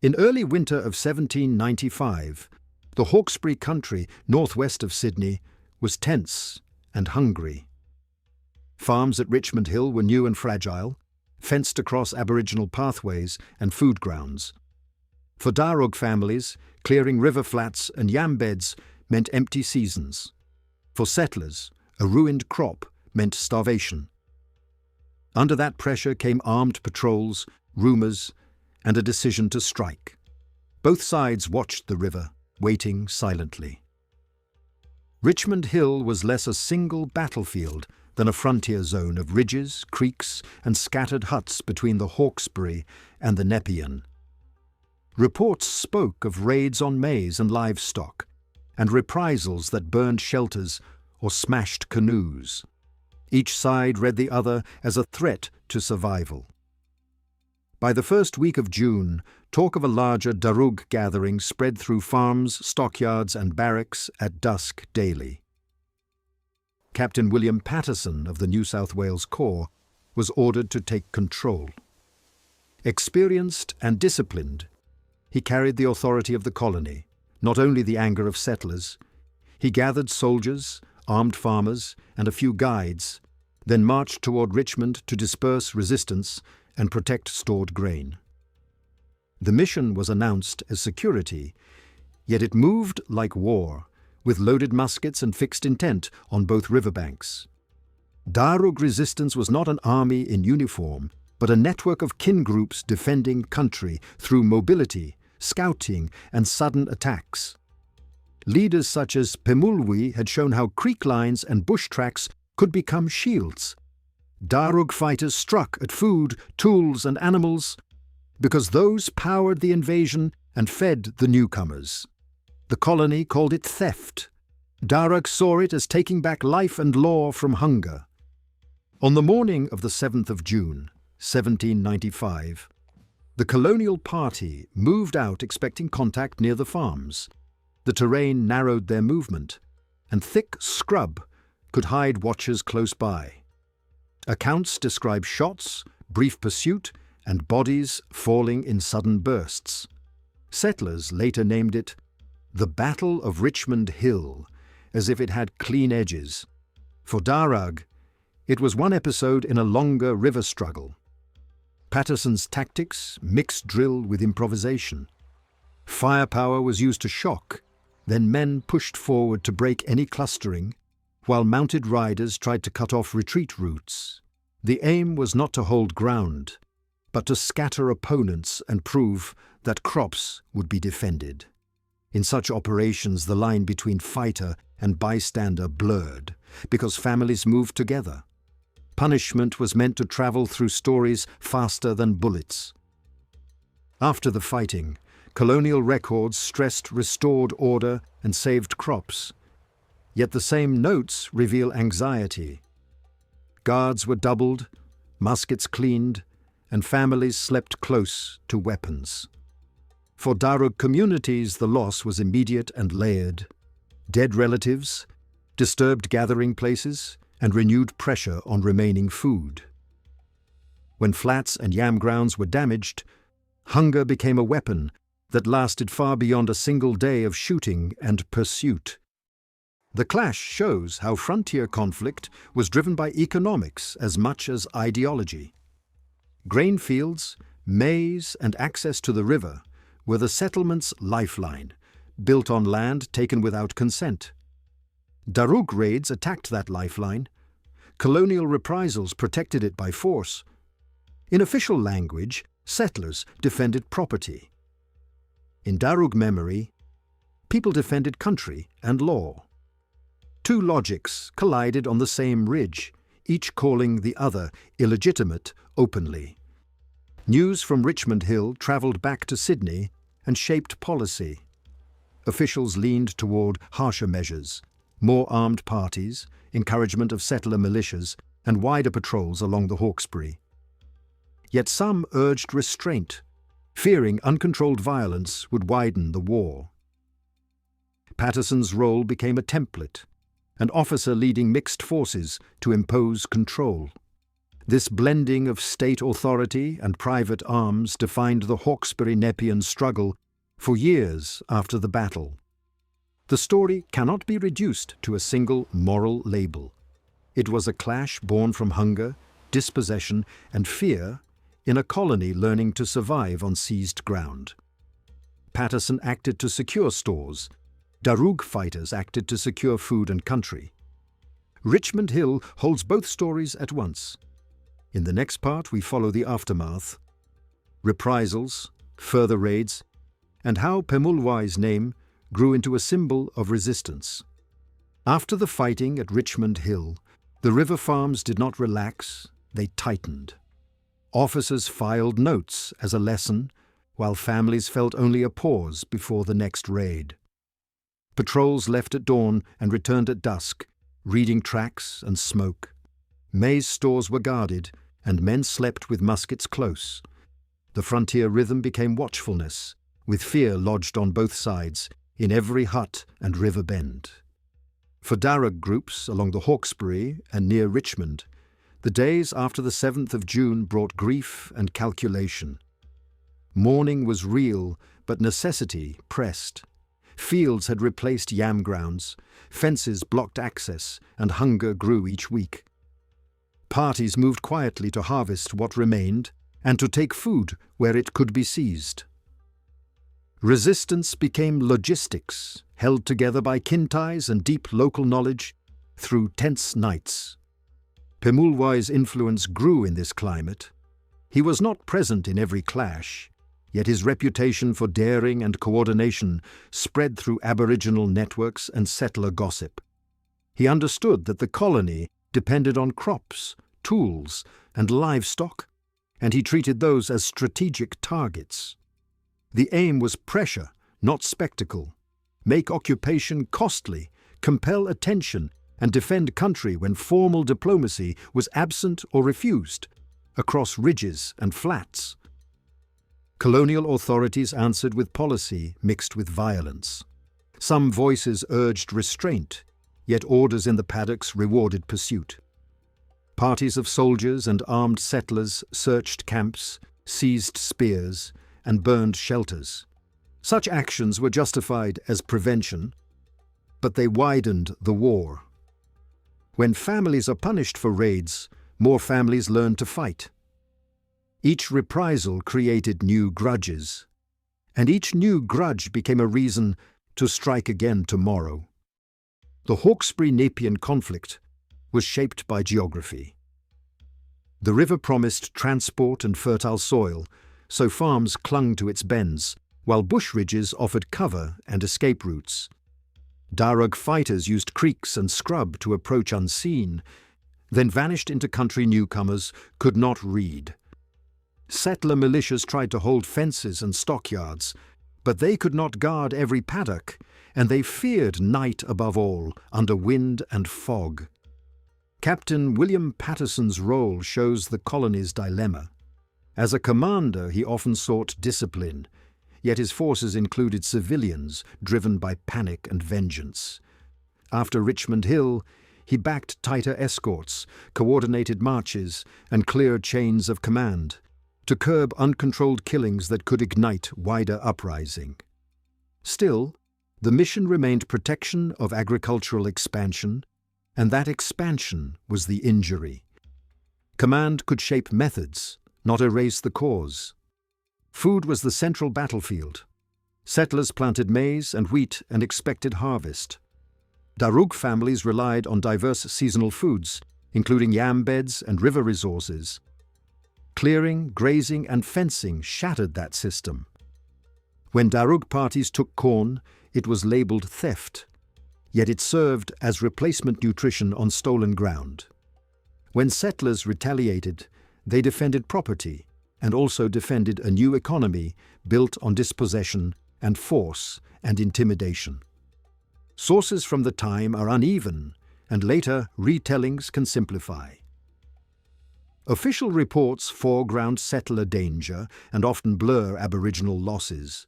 In early winter of 1795, the Hawkesbury country northwest of Sydney was tense and hungry. Farms at Richmond Hill were new and fragile, fenced across Aboriginal pathways and food grounds. For Darug families, clearing river flats and yam beds meant empty seasons. For settlers, a ruined crop meant starvation. Under that pressure came armed patrols, rumours, and a decision to strike. Both sides watched the river, waiting silently. Richmond Hill was less a single battlefield than a frontier zone of ridges, creeks, and scattered huts between the Hawkesbury and the Nepean. Reports spoke of raids on maize and livestock, and reprisals that burned shelters or smashed canoes. Each side read the other as a threat to survival. By the first week of June, talk of a larger Darug gathering spread through farms, stockyards, and barracks at dusk daily. Captain William Paterson of the New South Wales Corps was ordered to take control. Experienced and disciplined, he carried the authority of the colony, not only the anger of settlers. He gathered soldiers, armed farmers, and a few guides, then marched toward Richmond to disperse resistance and protect stored grain. The mission was announced as security, yet it moved like war, with loaded muskets and fixed intent on both riverbanks. Darug resistance was not an army in uniform, but a network of kin groups defending country through mobility, scouting, and sudden attacks. Leaders such as Pemulwuy had shown how creek lines and bush tracks could become shields. Darug fighters struck at food, tools, and animals because those powered the invasion and fed the newcomers. The colony called it theft. Darug saw it as taking back life and law from hunger. On the morning of the 7th of June, 1795, the colonial party moved out expecting contact near the farms. The terrain narrowed their movement, and thick scrub could hide watchers close by. Accounts describe shots, brief pursuit, and bodies falling in sudden bursts. Settlers later named it the Battle of Richmond Hill, as if it had clean edges. For Darug, it was one episode in a longer river struggle. Paterson's tactics mixed drill with improvisation. Firepower was used to shock, then men pushed forward to break any clustering, while mounted riders tried to cut off retreat routes. The aim was not to hold ground, but to scatter opponents and prove that crops would be defended. In such operations, the line between fighter and bystander blurred, because families moved together. Punishment was meant to travel through stories faster than bullets. After the fighting, colonial records stressed restored order and saved crops. Yet the same notes reveal anxiety. Guards were doubled, muskets cleaned, and families slept close to weapons. For Darug communities, the loss was immediate and layered. Dead relatives, disturbed gathering places, and renewed pressure on remaining food. When flats and yam grounds were damaged, hunger became a weapon that lasted far beyond a single day of shooting and pursuit. The clash shows how frontier conflict was driven by economics as much as ideology. Grain fields, maize, and access to the river were the settlement's lifeline, built on land taken without consent. Darug raids attacked that lifeline. Colonial reprisals protected it by force. In official language, settlers defended property. In Darug memory, people defended country and law. Two logics collided on the same ridge, each calling the other illegitimate openly. News from Richmond Hill travelled back to Sydney and shaped policy. Officials leaned toward harsher measures, more armed parties, encouragement of settler militias, and wider patrols along the Hawkesbury. Yet some urged restraint, fearing uncontrolled violence would widen the war. Paterson's role became a template, an officer leading mixed forces to impose control. This blending of state authority and private arms defined the Hawkesbury-Nepean struggle for years after the battle. The story cannot be reduced to a single moral label. It was a clash born from hunger, dispossession, and fear in a colony learning to survive on seized ground. Paterson acted to secure stores. Darug fighters acted to secure food and country. Richmond Hill holds both stories at once. In the next part, we follow the aftermath, reprisals, further raids, and how Pemulwuy's name grew into a symbol of resistance. After the fighting at Richmond Hill, the river farms did not relax, they tightened. Officers filed notes as a lesson, while families felt only a pause before the next raid. Patrols left at dawn and returned at dusk, reading tracks and smoke. Maize stores were guarded, and men slept with muskets close. The frontier rhythm became watchfulness, with fear lodged on both sides, in every hut and river bend. For Darug groups along the Hawkesbury and near Richmond, the days after the 7th of June brought grief and calculation. Mourning was real, but necessity pressed. Fields had replaced yam grounds, fences blocked access, and hunger grew each week. Parties moved quietly to harvest what remained and to take food where it could be seized. Resistance became logistics, held together by kin ties and deep local knowledge through tense nights. Pemulwuy's influence grew in this climate. He was not present in every clash, yet his reputation for daring and coordination spread through Aboriginal networks and settler gossip. He understood that the colony depended on crops, tools, and livestock, and he treated those as strategic targets. The aim was pressure, not spectacle. Make occupation costly, compel attention, and defend country when formal diplomacy was absent or refused, across ridges and flats. Colonial authorities answered with policy mixed with violence. Some voices urged restraint, yet orders in the paddocks rewarded pursuit. Parties of soldiers and armed settlers searched camps, seized spears, and burned shelters. Such actions were justified as prevention, but they widened the war. When families are punished for raids, more families learn to fight. Each reprisal created new grudges, and each new grudge became a reason to strike again tomorrow. The Hawkesbury-Nepean conflict was shaped by geography. The river promised transport and fertile soil, so farms clung to its bends, while bush ridges offered cover and escape routes. Darug fighters used creeks and scrub to approach unseen, then vanished into country newcomers could not read. Settler militias tried to hold fences and stockyards, but they could not guard every paddock, and they feared night above all, under wind and fog. Captain William Paterson's role shows the colony's dilemma. As a commander, he often sought discipline, yet his forces included civilians driven by panic and vengeance. After Richmond Hill, he backed tighter escorts, coordinated marches, and cleared chains of command, to curb uncontrolled killings that could ignite wider uprising. Still, the mission remained protection of agricultural expansion, and that expansion was the injury. Command could shape methods, not erase the cause. Food was the central battlefield. Settlers planted maize and wheat and expected harvest. Darug families relied on diverse seasonal foods, including yam beds and river resources. Clearing, grazing, and fencing shattered that system. When Darug parties took corn, it was labeled theft, yet it served as replacement nutrition on stolen ground. When settlers retaliated, they defended property and also defended a new economy built on dispossession and force and intimidation. Sources from the time are uneven, and later retellings can simplify. Official reports foreground settler danger and often blur Aboriginal losses.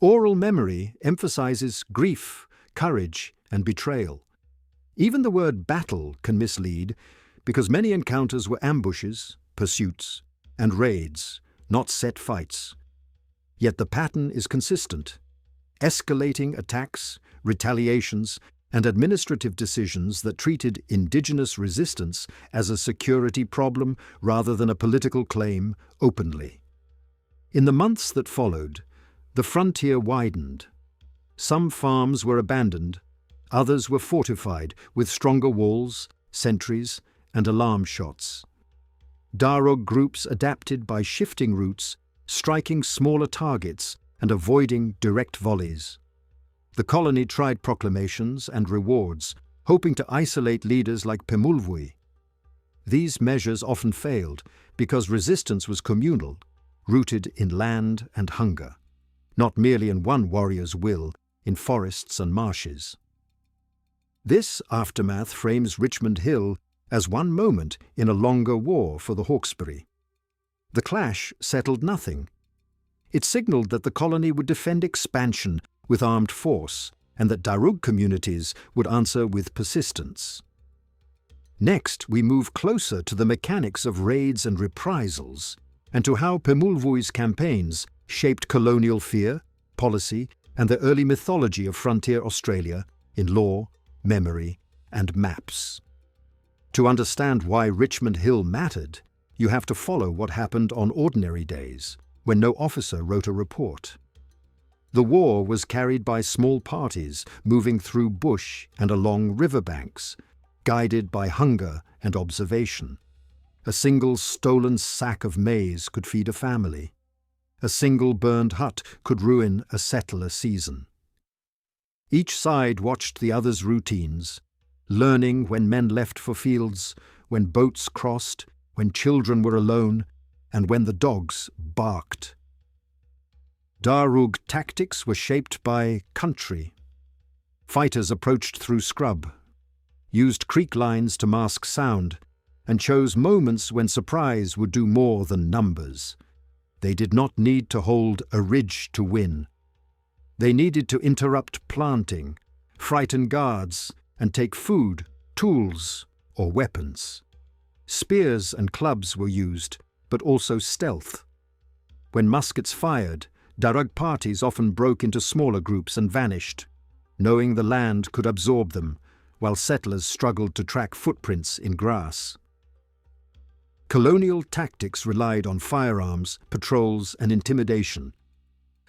Oral memory emphasizes grief, courage, and betrayal. Even the word battle can mislead because many encounters were ambushes, pursuits, and raids, not set fights. Yet the pattern is consistent: escalating attacks, retaliations, and administrative decisions that treated indigenous resistance as a security problem rather than a political claim openly. In the months that followed, the frontier widened. Some farms were abandoned, others were fortified with stronger walls, sentries, and alarm shots. Darug groups adapted by shifting routes, striking smaller targets and avoiding direct volleys. The colony tried proclamations and rewards, hoping to isolate leaders like Pemulwuy. These measures often failed because resistance was communal, rooted in land and hunger, not merely in one warrior's will in forests and marshes. This aftermath frames Richmond Hill as one moment in a longer war for the Hawkesbury. The clash settled nothing. It signaled that the colony would defend expansion with armed force, and that Darug communities would answer with persistence. Next, we move closer to the mechanics of raids and reprisals, and to how Pemulwuy's campaigns shaped colonial fear, policy, and the early mythology of frontier Australia in law, memory, and maps. To understand why Richmond Hill mattered, you have to follow what happened on ordinary days, when no officer wrote a report. The war was carried by small parties moving through bush and along riverbanks, guided by hunger and observation. A single stolen sack of maize could feed a family. A single burned hut could ruin a settler season. Each side watched the other's routines, learning when men left for fields, when boats crossed, when children were alone, and when the dogs barked. Darug tactics were shaped by country. Fighters approached through scrub, used creek lines to mask sound, and chose moments when surprise would do more than numbers. They did not need to hold a ridge to win. They needed to interrupt planting, frighten guards, and take food, tools, or weapons. Spears and clubs were used, but also stealth. When muskets fired, Darug parties often broke into smaller groups and vanished, knowing the land could absorb them, while settlers struggled to track footprints in grass. Colonial tactics relied on firearms, patrols, and intimidation.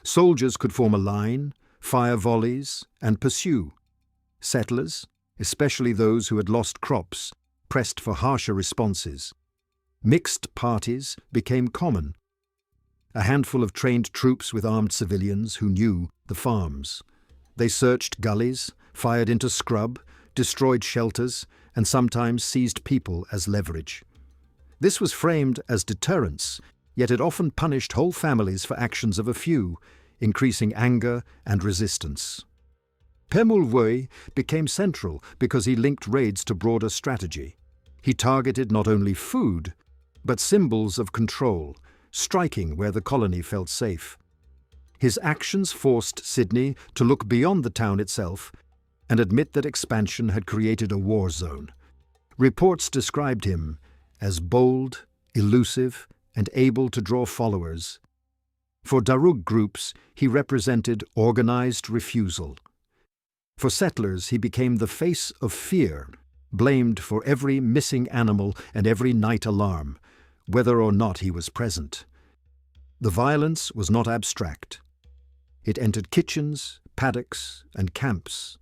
Soldiers could form a line, fire volleys, and pursue. Settlers, especially those who had lost crops, pressed for harsher responses. Mixed parties became common. A handful of trained troops with armed civilians who knew the farms. They searched gullies, fired into scrub, destroyed shelters, and sometimes seized people as leverage. This was framed as deterrence, yet it often punished whole families for actions of a few, increasing anger and resistance. Pemulwuy became central because he linked raids to broader strategy. He targeted not only food, but symbols of control, striking where the colony felt safe. His actions forced Sydney to look beyond the town itself and admit that expansion had created a war zone. Reports described him as bold, elusive, and able to draw followers. For Darug groups, he represented organized refusal. For settlers, he became the face of fear, blamed for every missing animal and every night alarm, whether or not he was present. The violence was not abstract. It entered kitchens, paddocks, and camps.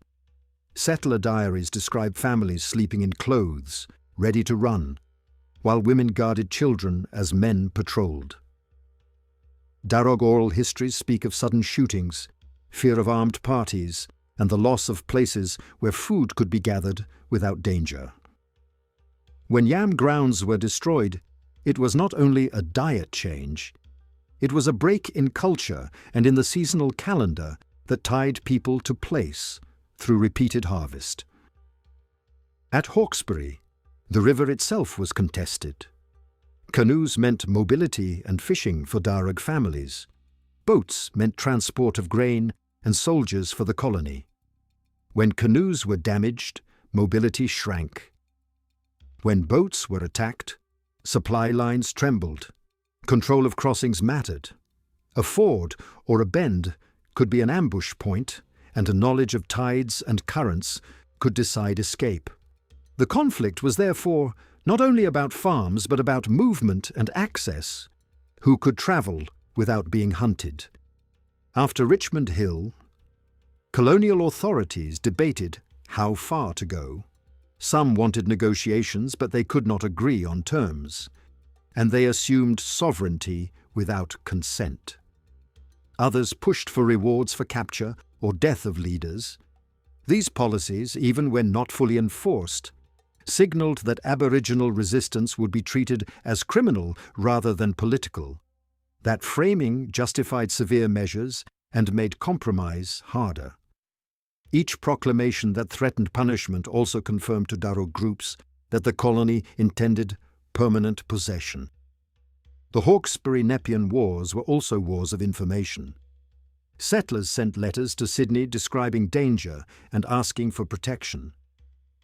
Settler diaries describe families sleeping in clothes, ready to run, while women guarded children as men patrolled. Darug oral histories speak of sudden shootings, fear of armed parties, and the loss of places where food could be gathered without danger. When yam grounds were destroyed, it was not only a diet change, it was a break in culture and in the seasonal calendar that tied people to place through repeated harvest. At Hawkesbury, the river itself was contested. Canoes meant mobility and fishing for Darug families. Boats meant transport of grain and soldiers for the colony. When canoes were damaged, mobility shrank. When boats were attacked, supply lines trembled. Control of crossings mattered. A ford or a bend could be an ambush point, and a knowledge of tides and currents could decide escape. The conflict was therefore not only about farms but about movement and access. Who could travel without being hunted? After Richmond Hill, colonial authorities debated how far to go. Some wanted negotiations, but they could not agree on terms, and they assumed sovereignty without consent. Others pushed for rewards for capture or death of leaders. These policies, even when not fully enforced, signaled that Aboriginal resistance would be treated as criminal rather than political. That framing justified severe measures and made compromise harder. Each proclamation that threatened punishment also confirmed to Darug groups that the colony intended permanent possession. The Hawkesbury-Nepean wars were also wars of information. Settlers sent letters to Sydney describing danger and asking for protection.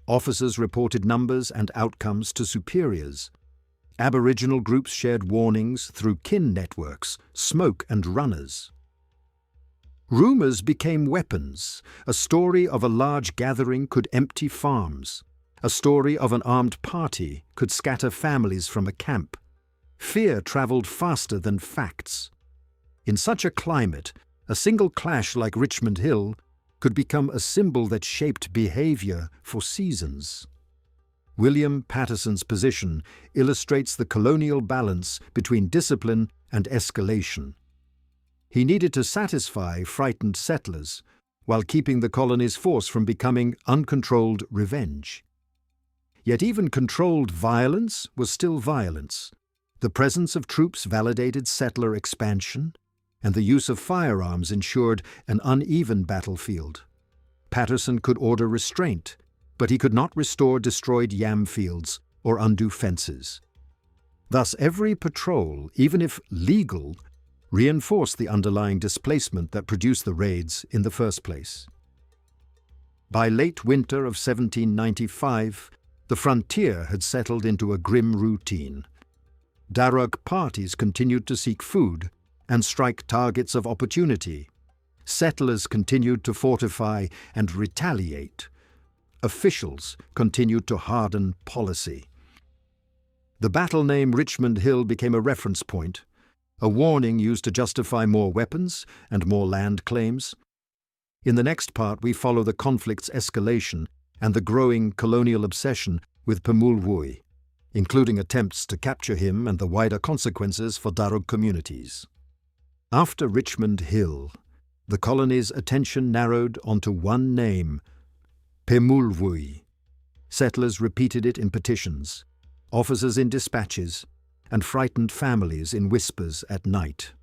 Officers reported numbers and outcomes to superiors. Aboriginal groups shared warnings through kin networks, smoke and runners. Rumours became weapons. A story of a large gathering could empty farms. A story of an armed party could scatter families from a camp. Fear travelled faster than facts. In such a climate, a single clash like Richmond Hill could become a symbol that shaped behaviour for seasons. William Paterson's position illustrates the colonial balance between discipline and escalation. He needed to satisfy frightened settlers while keeping the colony's force from becoming uncontrolled revenge. Yet even controlled violence was still violence. The presence of troops validated settler expansion, and the use of firearms ensured an uneven battlefield. Paterson could order restraint, but he could not restore destroyed yam fields or undo fences. Thus every patrol, even if legal, reinforced the underlying displacement that produced the raids in the first place. By late winter of 1795, the frontier had settled into a grim routine. Darug parties continued to seek food and strike targets of opportunity. Settlers continued to fortify and retaliate. Officials continued to harden policy. The battle name Richmond Hill became a reference point, a warning used to justify more weapons and more land claims. In the next part, we follow the conflict's escalation and the growing colonial obsession with Pemulwuy, including attempts to capture him and the wider consequences for Darug communities. After Richmond Hill, the colony's attention narrowed onto one name, Pemulwuy. Settlers repeated it in petitions, officers in dispatches, and frightened families in whispers at night.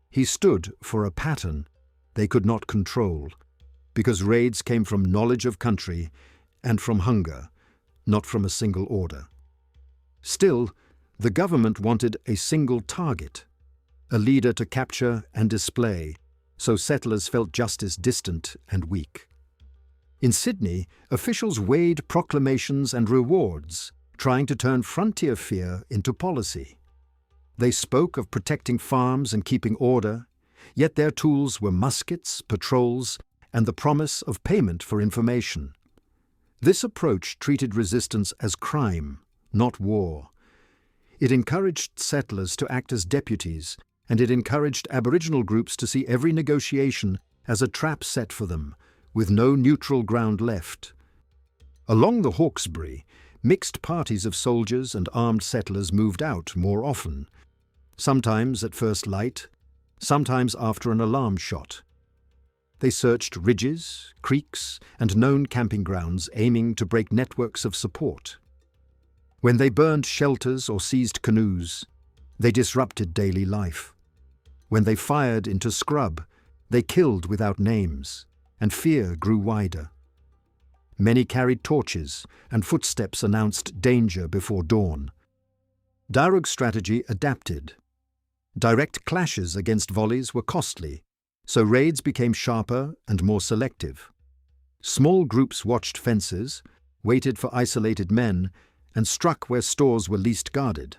He stood for a pattern they could not control, because raids came from knowledge of country and from hunger, not from a single order. Still, the government wanted a single target, a leader to capture and display, so settlers felt justice distant and weak. In Sydney, officials weighed proclamations and rewards, trying to turn frontier fear into policy. They spoke of protecting farms and keeping order, yet their tools were muskets, patrols, and the promise of payment for information. This approach treated resistance as crime, not war. It encouraged settlers to act as deputies, and it encouraged Aboriginal groups to see every negotiation as a trap set for them, with no neutral ground left. Along the Hawkesbury, mixed parties of soldiers and armed settlers moved out more often, sometimes at first light, sometimes after an alarm shot. They searched ridges, creeks, and known camping grounds, aiming to break networks of support. When they burned shelters or seized canoes, they disrupted daily life. When they fired into scrub, they killed without names, and fear grew wider. Many carried torches, and footsteps announced danger before dawn. Darug's strategy adapted. Direct clashes against volleys were costly, so raids became sharper and more selective. Small groups watched fences, waited for isolated men, and struck where stores were least guarded.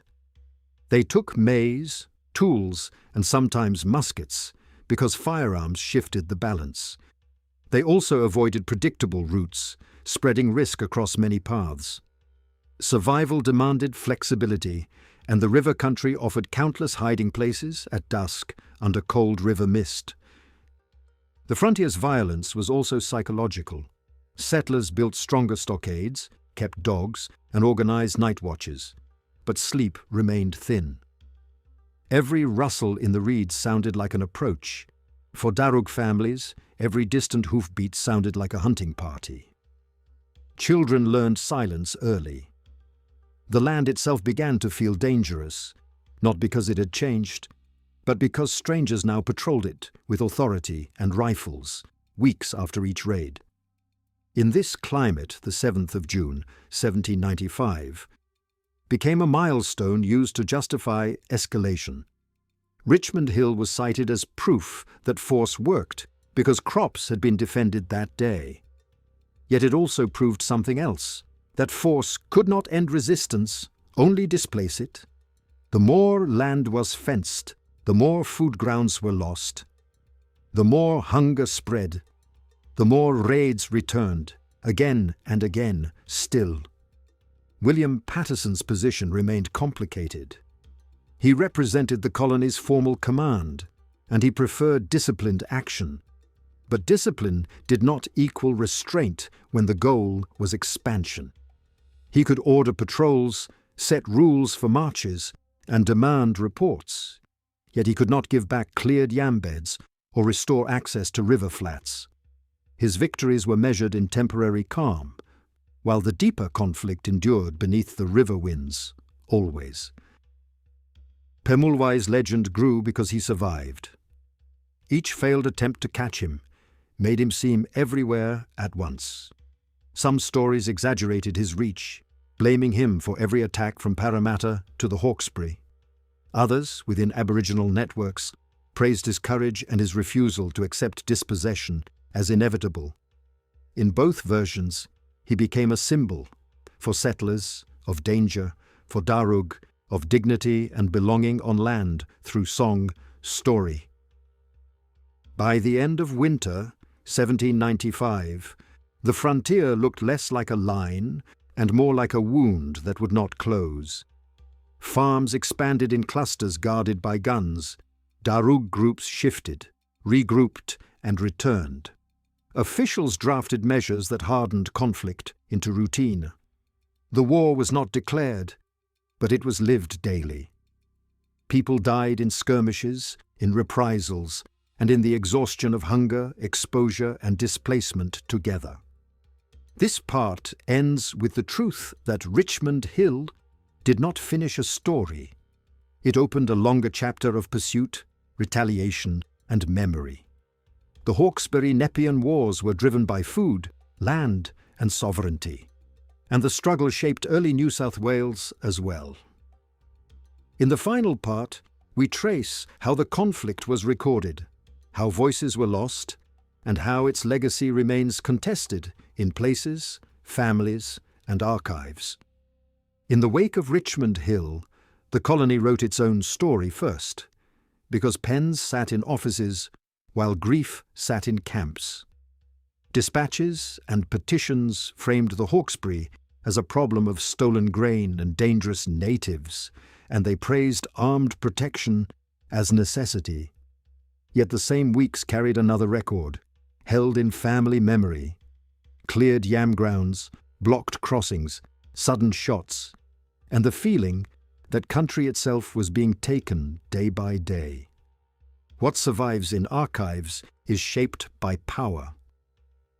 They took maize, tools, and sometimes muskets, because firearms shifted the balance. They also avoided predictable routes, spreading risk across many paths. Survival demanded flexibility, and the river country offered countless hiding places at dusk under cold river mist. The frontier's violence was also psychological. Settlers built stronger stockades, kept dogs, and organized night watches, but sleep remained thin. Every rustle in the reeds sounded like an approach. For Darug families, every distant hoofbeat sounded like a hunting party. Children learned silence early. The land itself began to feel dangerous, not because it had changed, but because strangers now patrolled it with authority and rifles, weeks after each raid. In this climate, the 7th of June, 1795, became a milestone used to justify escalation. Richmond Hill was cited as proof that force worked because crops had been defended that day. Yet it also proved something else, that force could not end resistance, only displace it. The more land was fenced, the more food grounds were lost. The more hunger spread, the more raids returned, again and again, still. William Paterson's position remained complicated. He represented the colony's formal command, and he preferred disciplined action. But discipline did not equal restraint when the goal was expansion. He could order patrols, set rules for marches, and demand reports. Yet he could not give back cleared yam beds or restore access to river flats. His victories were measured in temporary calm, while the deeper conflict endured beneath the river winds, always. Pemulwai's legend grew because he survived. Each failed attempt to catch him made him seem everywhere at once. Some stories exaggerated his reach, blaming him for every attack from Parramatta to the Hawkesbury. Others, within Aboriginal networks, praised his courage and his refusal to accept dispossession as inevitable. In both versions, he became a symbol for settlers, of danger, for Darug, of dignity and belonging on land through song, story. By the end of winter, 1795, the frontier looked less like a line and more like a wound that would not close. Farms expanded in clusters guarded by guns. Darug groups shifted, regrouped, and returned. Officials drafted measures that hardened conflict into routine. The war was not declared, but it was lived daily. People died in skirmishes, in reprisals, and in the exhaustion of hunger, exposure, and displacement together. This part ends with the truth that Richmond Hill did not finish a story. It opened a longer chapter of pursuit, retaliation, and memory. The Hawkesbury-Nepean wars were driven by food, land, and sovereignty, and the struggle shaped early New South Wales as well. In the final part, we trace how the conflict was recorded, how voices were lost, and how its legacy remains contested in places, families, and archives. In the wake of Richmond Hill, the colony wrote its own story first, because pens sat in offices while grief sat in camps. Dispatches and petitions framed the Hawkesbury as a problem of stolen grain and dangerous natives, and they praised armed protection as necessity. Yet the same weeks carried another record, held in family memory: cleared yam grounds, blocked crossings, sudden shots, and the feeling that country itself was being taken day by day. What survives in archives is shaped by power.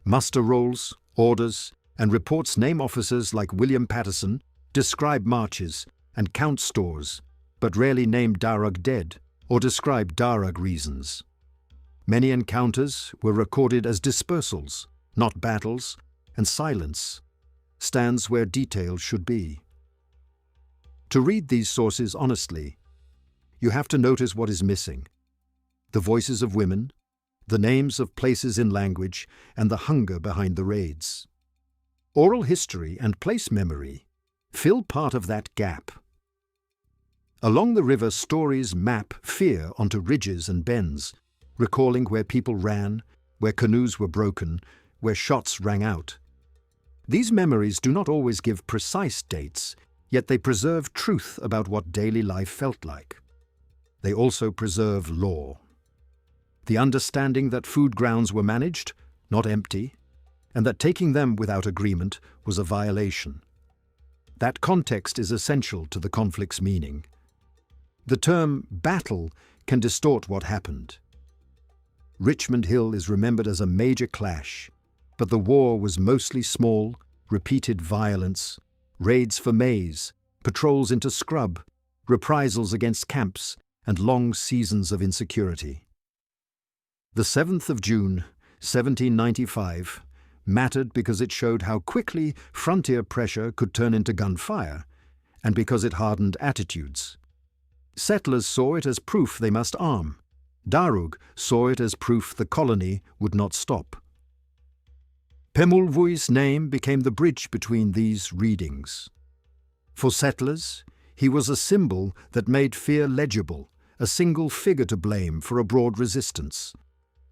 Muster rolls, orders, and reports name officers like William Paterson, describe marches, and count stores, but rarely name Darug dead or describe Darug reasons. Many encounters were recorded as dispersals, not battles, and silence stands where detail should be. To read these sources honestly, you have to notice what is missing: the voices of women, the names of places in language, and the hunger behind the raids. Oral history and place memory Fill part of that gap. Along the river, stories map fear onto ridges and bends, recalling where people ran, where canoes were broken, where shots rang out. These memories do not always give precise dates, yet they preserve truth about what daily life felt like. They also preserve law. The understanding that food grounds were managed, not empty, and that taking them without agreement was a violation. That context is essential to the conflict's meaning. The term battle can distort what happened. Richmond Hill is remembered as a major clash, but the war was mostly small, repeated violence, raids for maize, patrols into scrub, reprisals against camps, and long seasons of insecurity. The 7th of June, 1795, mattered because it showed how quickly frontier pressure could turn into gunfire, and because it hardened attitudes. Settlers saw it as proof they must arm. Darug saw it as proof the colony would not stop. Pemulwuy's name became the bridge between these readings. For settlers, he was a symbol that made fear legible, a single figure to blame for a broad resistance.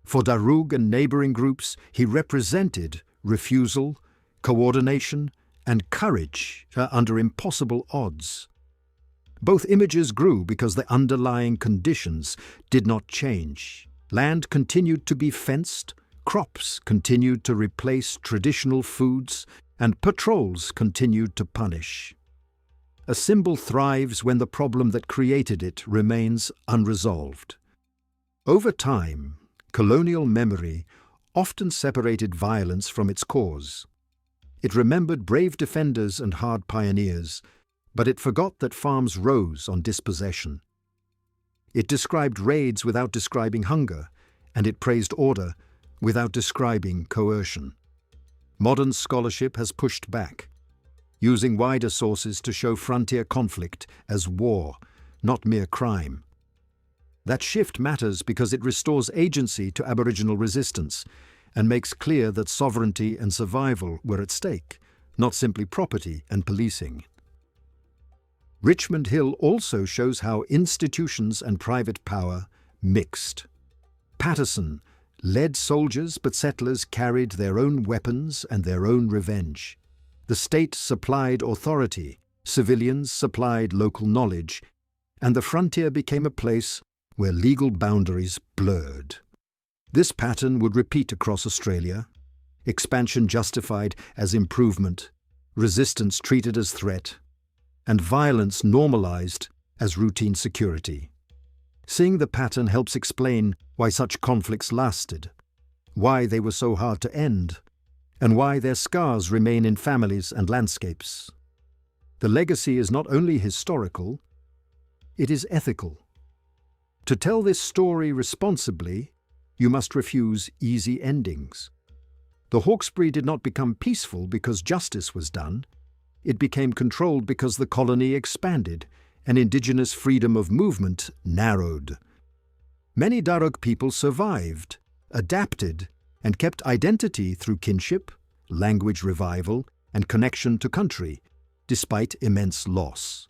For Darug and neighboring groups, he represented refusal, coordination, and courage under impossible odds. Both images grew because the underlying conditions did not change. Land continued to be fenced, crops continued to replace traditional foods, and patrols continued to punish. A symbol thrives when the problem that created it remains unresolved. Over time, colonial memory often separated violence from its cause. It remembered brave defenders and hard pioneers, but it forgot that farms rose on dispossession. It described raids without describing hunger, and it praised order without describing coercion. Modern scholarship has pushed back, using wider sources to show frontier conflict as war, not mere crime. That shift matters because it restores agency to Aboriginal resistance and makes clear that sovereignty and survival were at stake, not simply property and policing. Richmond Hill also shows how institutions and private power mixed. Paterson led soldiers, but settlers carried their own weapons and their own revenge. The state supplied authority, civilians supplied local knowledge, and the frontier became a place where legal boundaries blurred. This pattern would repeat across Australia: expansion justified as improvement, resistance treated as threat, and violence normalized as routine security. Seeing the pattern helps explain why such conflicts lasted, why they were so hard to end, and why their scars remain in families and landscapes. The legacy is not only historical, it is ethical. To tell this story responsibly, you must refuse easy endings. The Hawkesbury did not become peaceful because justice was done. It became controlled because the colony expanded and Indigenous freedom of movement narrowed. Many Darug people survived, adapted, and kept identity through kinship, language revival, and connection to country, despite immense loss.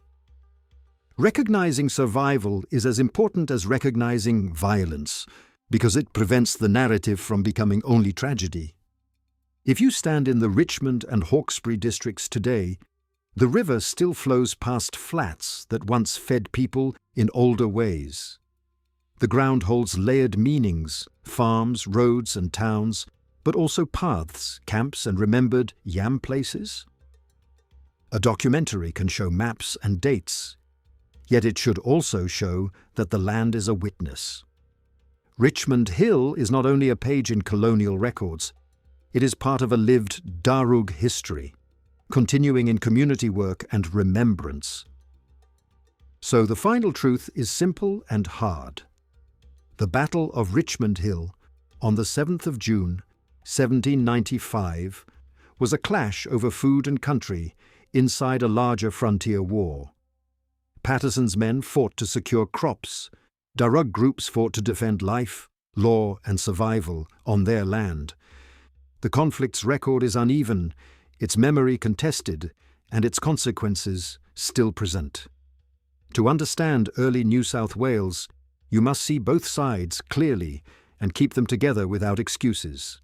Recognizing survival is as important as recognizing violence, because it prevents the narrative from becoming only tragedy. If you stand in the Richmond and Hawkesbury districts today, the river still flows past flats that once fed people in older ways. The ground holds layered meanings, farms, roads, and towns, but also paths, camps, and remembered yam places. A documentary can show maps and dates, yet it should also show that the land is a witness. Richmond Hill is not only a page in colonial records, it is part of a lived Darug history, continuing in community work and remembrance. So the final truth is simple and hard. The Battle of Richmond Hill on the 7th of June, 1795, was a clash over food and country inside a larger frontier war. Paterson's men fought to secure crops. Darug groups fought to defend life, law, and survival on their land. The conflict's record is uneven, its memory contested, and its consequences still present. To understand early New South Wales, you must see both sides clearly and keep them together without excuses.